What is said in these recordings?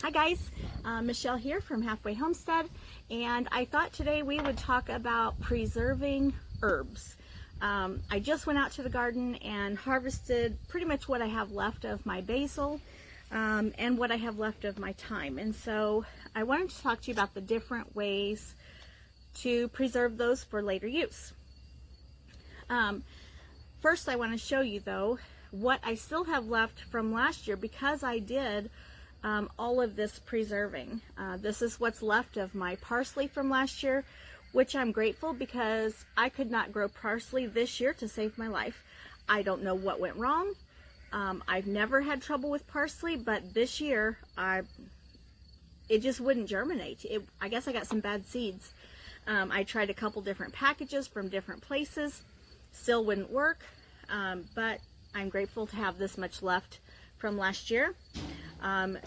Hi guys, Michelle here from Halfway Homestead, and I thought today we would talk about preserving herbs. I just went out to the garden and harvested pretty much what I have left of my basil and what I have left of my thyme. And so I wanted to talk to you about the different ways to preserve those for later use. First, I want to show you though what I still have left from last year because I did all of this preserving. This is what's left of my parsley from last year, which I'm grateful because I could not grow parsley this year to save my life. I don't know what went wrong. I've never had trouble with parsley, but this year it just wouldn't germinate. I guess I got some bad seeds. I tried a couple different packages from different places, still wouldn't work, but I'm grateful to have this much left from last year.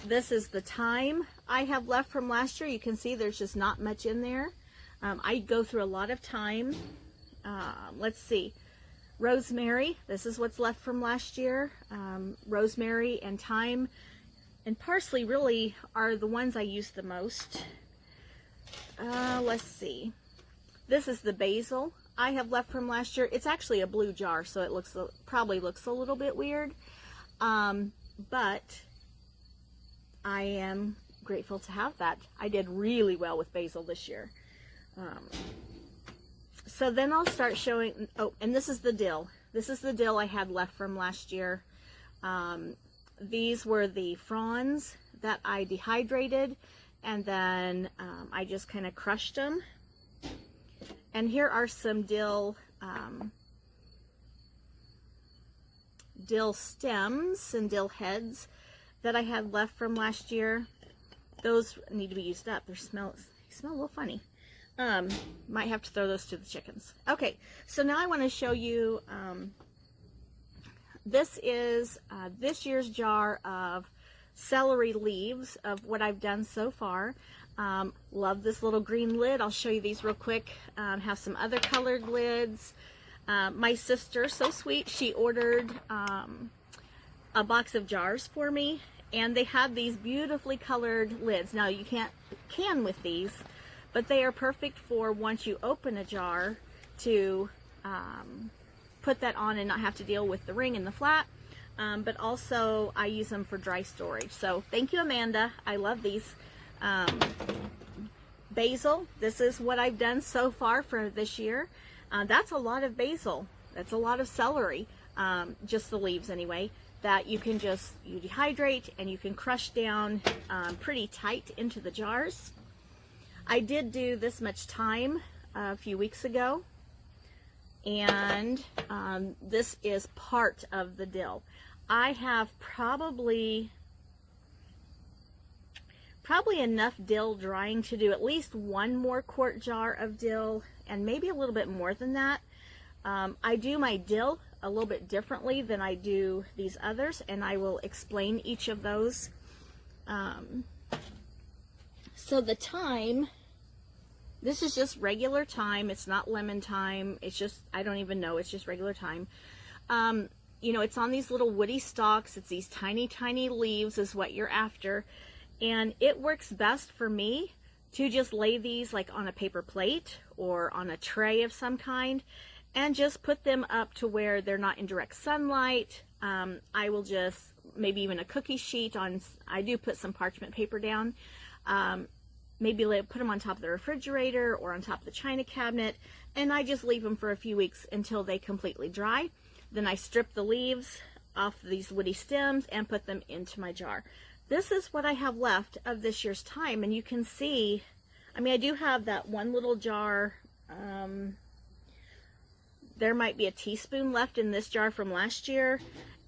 This is the thyme I have left from last year. You can see there's just not much in there. I go through a lot of thyme. Let's see. Rosemary, this is what's left from last year. Rosemary and thyme and parsley really are the ones I use the most. Let's see. This is the basil I have left from last year. It's actually a blue jar, so it probably looks a little bit weird. But I am grateful to have that. I did really well with basil this year. So then I'll start showing, oh, and this is the dill. This is the dill I had left from last year. These were the fronds that I dehydrated, and then I just kind of crushed them. And here are some dill stems and dill heads that I had left from last year. Those need to be used up. They smell a little funny. Might have to throw those to the chickens. Okay, so now I want to show you, this is this year's jar of celery leaves of what I've done so far. Love this little green lid. I'll show you these real quick. Have some other colored lids. My sister, so sweet, she ordered a box of jars for me, and they have these beautifully colored lids. Now you can't can with these, but they are perfect for once you open a jar to put that on and not have to deal with the ring and the flat. But also I use them for dry storage. So thank you, Amanda. I love these. Basil, this is what I've done so far for this year. That's a lot of basil. That's a lot of celery, just the leaves anyway, that you can you dehydrate and you can crush down pretty tight into the jars. I did do this much thyme a few weeks ago, and this is part of the dill. I have probably enough dill drying to do at least one more quart jar of dill, and maybe a little bit more than that. I do my dill a little bit differently than I do these others, and I will explain each of those. So the thyme, this is just regular thyme. It's not lemon thyme. It's just, I don't even know, it's just regular thyme. You know, it's on these little woody stalks. It's these tiny, tiny leaves is what you're after. And it works best for me to just lay these like on a paper plate or on a tray of some kind and just put them up to where they're not in direct sunlight. I will just, maybe even a cookie sheet on, I do put some parchment paper down. Maybe put them on top of the refrigerator or on top of the china cabinet, and I just leave them for a few weeks until they completely dry. Then I strip the leaves off these woody stems and put them into my jar. This is what I have left of this year's thyme, and you can see, I mean, I do have that one little jar. There might be a teaspoon left in this jar from last year,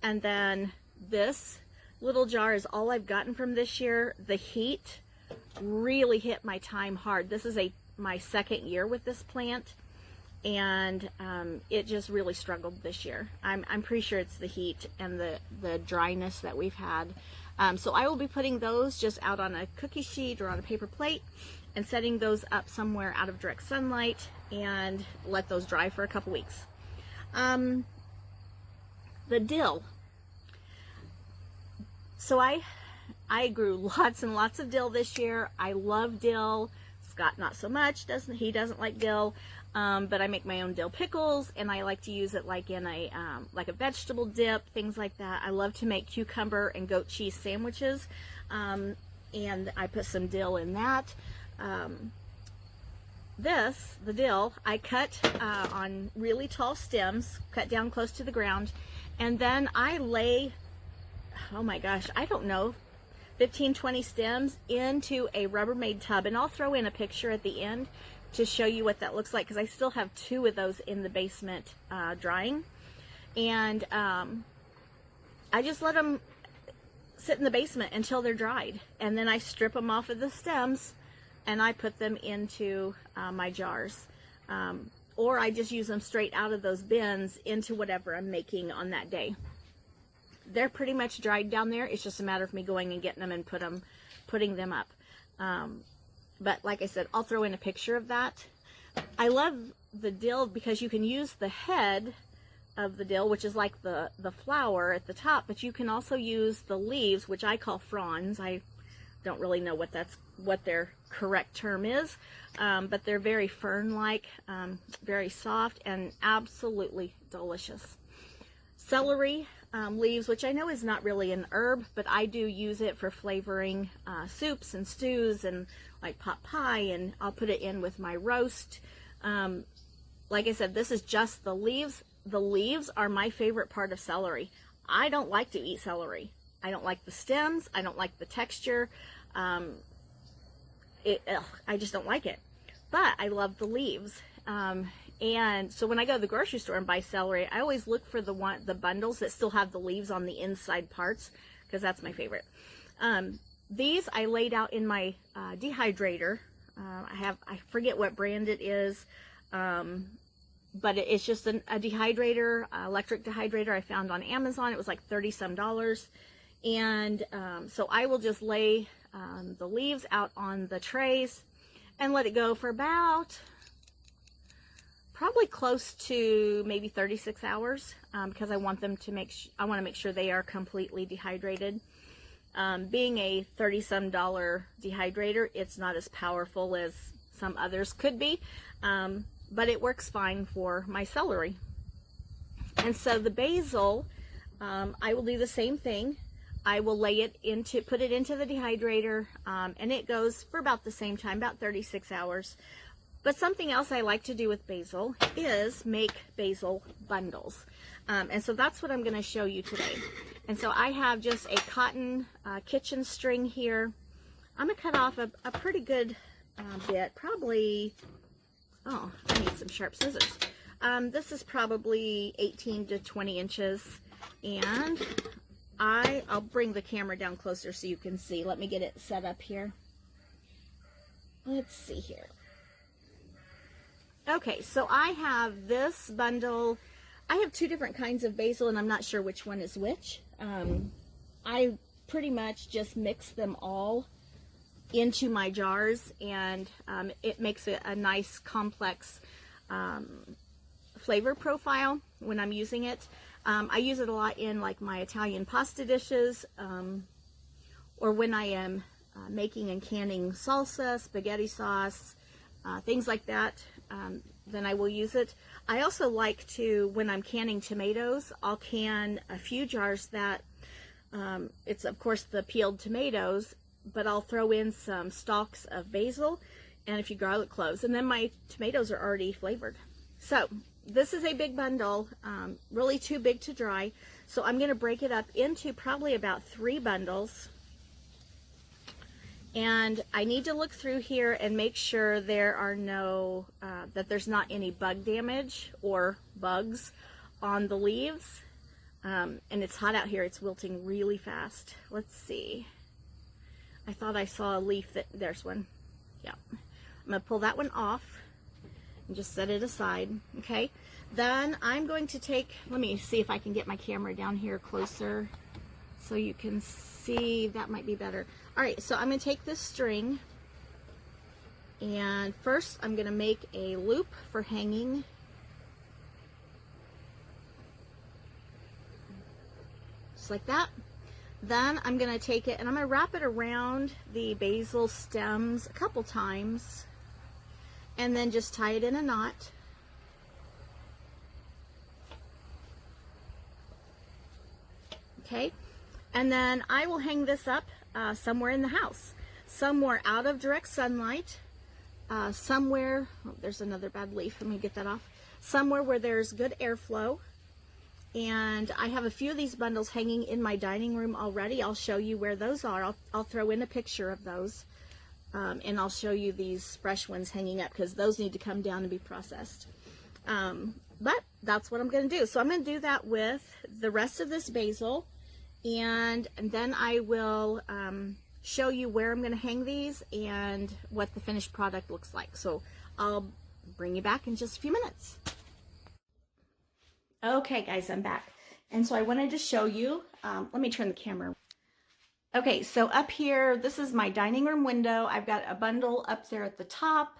and then this little jar is all I've gotten from this year. The heat really hit my thyme hard. This is my second year with this plant, and it just really struggled this year. I'm pretty sure it's the heat and the dryness that we've had. So I will be putting those just out on a cookie sheet or on a paper plate and setting those up somewhere out of direct sunlight and let those dry for a couple weeks. The dill. So I grew lots and lots of dill this year. I love dill. Scott not so much, he doesn't like dill, but I make my own dill pickles, and I like to use it like in a like a vegetable dip, things like that. I love to make cucumber and goat cheese sandwiches, and I put some dill in that. The dill, I cut on really tall stems, cut down close to the ground, and then I lay, oh my gosh, I don't know, 15-20 stems into a Rubbermaid tub, and I'll throw in a picture at the end to show you what that looks like, because I still have 2 of those in the basement drying. And I just let them sit in the basement until they're dried, and then I strip them off of the stems and I put them into my jars, or I just use them straight out of those bins into whatever I'm making on that day. They're pretty much dried down there. It's just a matter of me going and getting them and putting them up. But like I said, I'll throw in a picture of that. I love the dill because you can use the head of the dill, which is like the flower at the top, but you can also use the leaves, which I call fronds. I don't really know what their correct term is, but they're very fern-like, very soft, and absolutely delicious. Celery leaves, which I know is not really an herb, but I do use it for flavoring soups and stews and like pot pie, and I'll put it in with my roast. Like I said, this is just the leaves. The leaves are my favorite part of celery. I don't like to eat celery. I don't like the stems. I don't like the texture. I just don't like it. But I love the leaves. And so when I go to the grocery store and buy celery, I always look for the bundles that still have the leaves on the inside parts, because that's my favorite. These I laid out in my dehydrator. I forget what brand it is, but it's just a dehydrator, electric dehydrator I found on Amazon. It was like $30-some. And so I will just lay the leaves out on the trays and let it go for about probably close to maybe 36 hours, because I want them to I want to make sure they are completely dehydrated. Being a $30-some dehydrator, it's not as powerful as some others could be, but it works fine for my celery. And so the basil, I will do the same thing. I will put it into the dehydrator, and it goes for about the same time, about 36 hours. But something else I like to do with basil is make basil bundles. And so that's what I'm going to show you today. And so I have just a cotton kitchen string here. I'm going to cut off a pretty good bit, probably, oh, I need some sharp scissors. This is probably 18 to 20 inches. And I'll bring the camera down closer so you can see. Let me get it set up here. Let's see here. Okay, so I have this bundle. I have 2 different kinds of basil, and I'm not sure which one is which. I pretty much just mix them all into my jars, and it makes a nice complex flavor profile when I'm using it. I use it a lot in like my Italian pasta dishes, or when I am making and canning salsa, spaghetti sauce, things like that. Then I will use it. I also like to, when I'm canning tomatoes, I'll can a few jars that, it's of course the peeled tomatoes, but I'll throw in some stalks of basil and a few garlic cloves, and then my tomatoes are already flavored. So this is a big bundle, really too big to dry. So I'm going to break it up into probably about 3 bundles. And I need to look through here and make sure there are no, that there's not any bug damage or bugs on the leaves. And it's hot out here. It's wilting really fast. Let's see. I thought I saw a leaf there's one. Yeah. I'm going to pull that one off and just set it aside. Okay. Then I'm going to let me see if I can get my camera down here closer so you can see. That might be better. All right, so I'm going to take this string, and first I'm going to make a loop for hanging. Just like that. Then I'm going to take it and I'm going to wrap it around the basil stems a couple times and then just tie it in a knot. Okay, and then I will hang this up somewhere in the house, somewhere out of direct sunlight, somewhere, oh, there's another bad leaf, let me get that off, somewhere where there's good airflow. And I have a few of these bundles hanging in my dining room already. I'll show you where those are. I'll throw in a picture of those, and I'll show you these fresh ones hanging up because those need to come down and be processed. But that's what I'm going to do. So I'm going to do that with the rest of this basil, and then I will show you where I'm going to hang these and what the finished product looks like. So I'll bring you back in just a few minutes. Okay guys, I'm back. And so I wanted to show you, let me turn the camera. Okay, so up here, this is my dining room window. I've got a bundle up there at the top,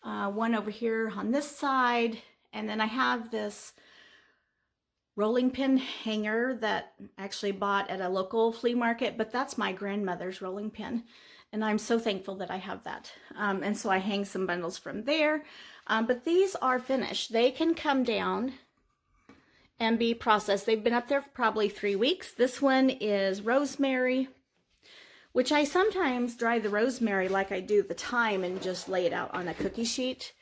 one over here on this side, and then I have this rolling pin hanger that I actually bought at a local flea market, but that's my grandmother's rolling pin. And I'm so thankful that I have that. And so I hang some bundles from there. But these are finished. They can come down and be processed. They've been up there for probably 3 weeks. This one is rosemary, which I sometimes dry the rosemary like I do the thyme and just lay it out on a cookie sheet.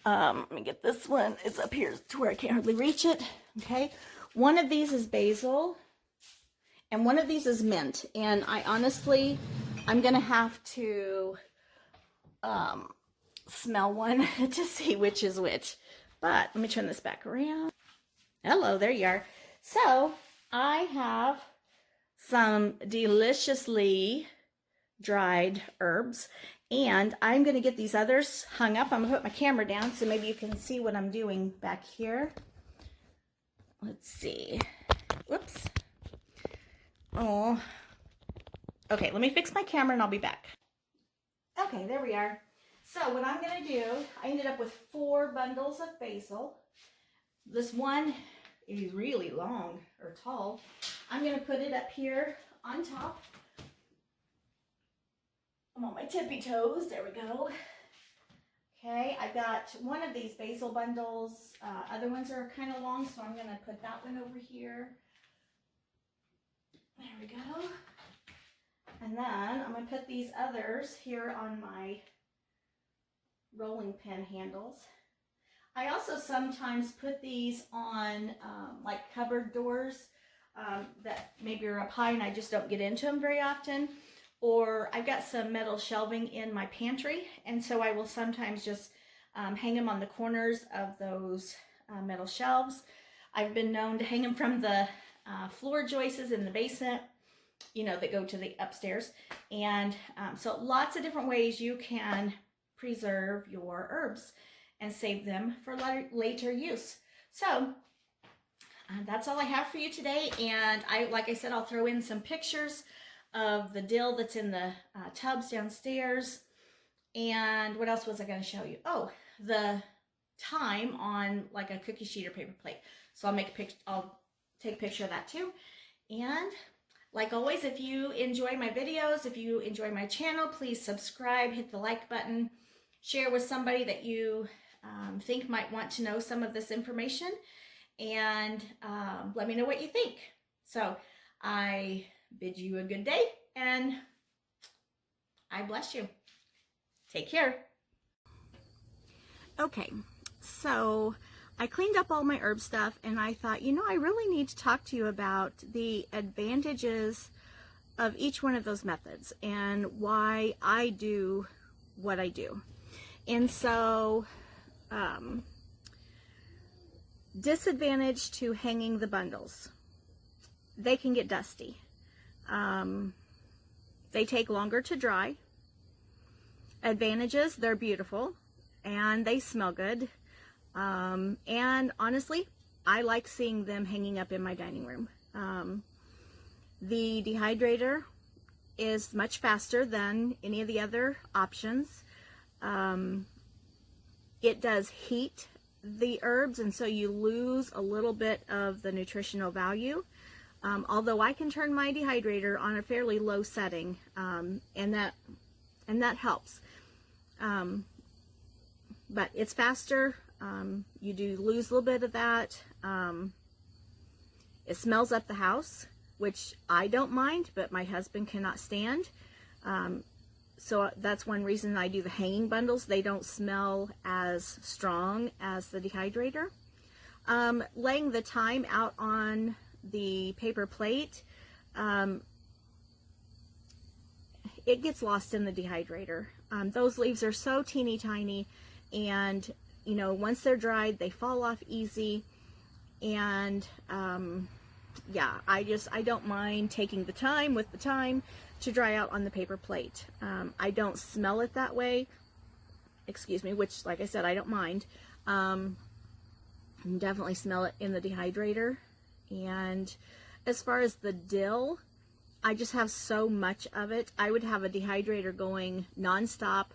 Let me get this one. It's up here to where I can't hardly reach it. Okay. One of these is basil and one of these is mint. And I honestly, I'm going to have to smell one to see which is which. But let me turn this back around. Hello, there you are. So I have some deliciously dried herbs, and I'm going to get these others hung up. I'm going to put my camera down so maybe you can see what I'm doing back here. Let's see. Whoops. Oh. Okay, let me fix my camera and I'll be back. Okay, there we are. So what I'm going to do, I ended up with 4 bundles of basil. This one is really long or tall. I'm going to put it up here on top. I'm on my tippy toes. There we go. Okay, I've got one of these basil bundles. Other ones are kind of long, so I'm going to put that one over here. There we go. And then I'm going to put these others here on my rolling pin handles. I also sometimes put these on like cupboard doors that maybe are up high and I just don't get into them very often. Or I've got some metal shelving in my pantry, and so I will sometimes just hang them on the corners of those metal shelves. I've been known to hang them from the floor joists in the basement, you know, that go to the upstairs. And so lots of different ways you can preserve your herbs and save them for later use. So that's all I have for you today. And like I said, I'll throw in some pictures of the dill that's in the tubs downstairs. And what else was I going to show you? Oh, the thyme on like a cookie sheet or paper plate. So I'll make a picture. I'll take a picture of that too. And like always, if you enjoy my videos, if you enjoy my channel, please subscribe, hit the like button, share with somebody that you think might want to know some of this information, and let me know what you think. So I bid you a good day, and I bless you. Take care. Okay, so I cleaned up all my herb stuff, and I thought, you know, I really need to talk to you about the advantages of each one of those methods and why I do what I do. And so disadvantage to hanging the bundles: they can get dusty. They take longer to dry. Advantages: they're beautiful and they smell good. And honestly, I like seeing them hanging up in my dining room. The dehydrator is much faster than any of the other options. It does heat the herbs, and so you lose a little bit of the nutritional value. although I can turn my dehydrator on a fairly low setting, and that helps. But it's faster. You do lose a little bit of that. It smells up the house, which I don't mind, but my husband cannot stand. So that's one reason I do the hanging bundles. They don't smell as strong as the dehydrator. Laying the thyme out on the paper plate, it gets lost in the dehydrator. Those leaves are so teeny tiny, and you know, once they're dried, they fall off easy. And yeah, I don't mind taking the time with the thyme to dry out on the paper plate. I don't smell it that way, excuse me, which, like I said, I don't mind. You definitely smell it in the dehydrator. And as far as the dill, I just have so much of it. I would have a dehydrator going nonstop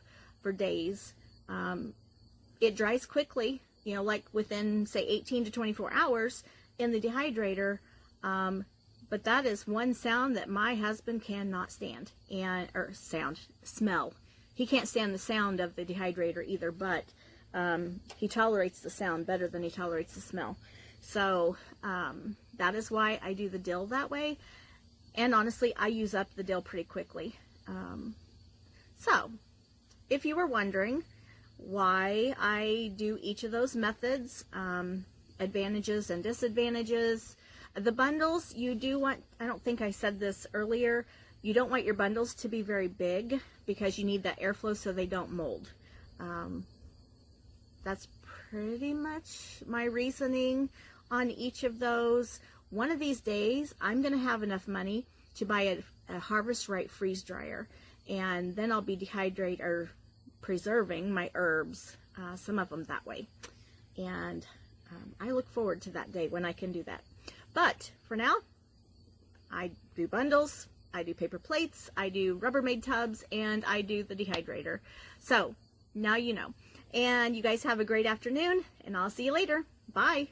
for days. It dries quickly, you know, like within, say, 18 to 24 hours in the dehydrator. But that is one sound that my husband cannot stand, smell. He can't stand the sound of the dehydrator either, but he tolerates the sound better than he tolerates the smell. So that is why I do the dill that way. And honestly, I use up the dill pretty quickly. So if you were wondering why I do each of those methods, advantages and disadvantages, the bundles, you do want, I don't think I said this earlier, you don't want your bundles to be very big because you need that airflow so they don't mold. That's pretty much my reasoning on each of those. One of these days, I'm going to have enough money to buy a Harvest Right freeze dryer, and then I'll be preserving my herbs, some of them that way. And I look forward to that day when I can do that. But for now, I do bundles, I do paper plates, I do Rubbermaid tubs, and I do the dehydrator. So now you know. And you guys have a great afternoon, and I'll see you later. Bye.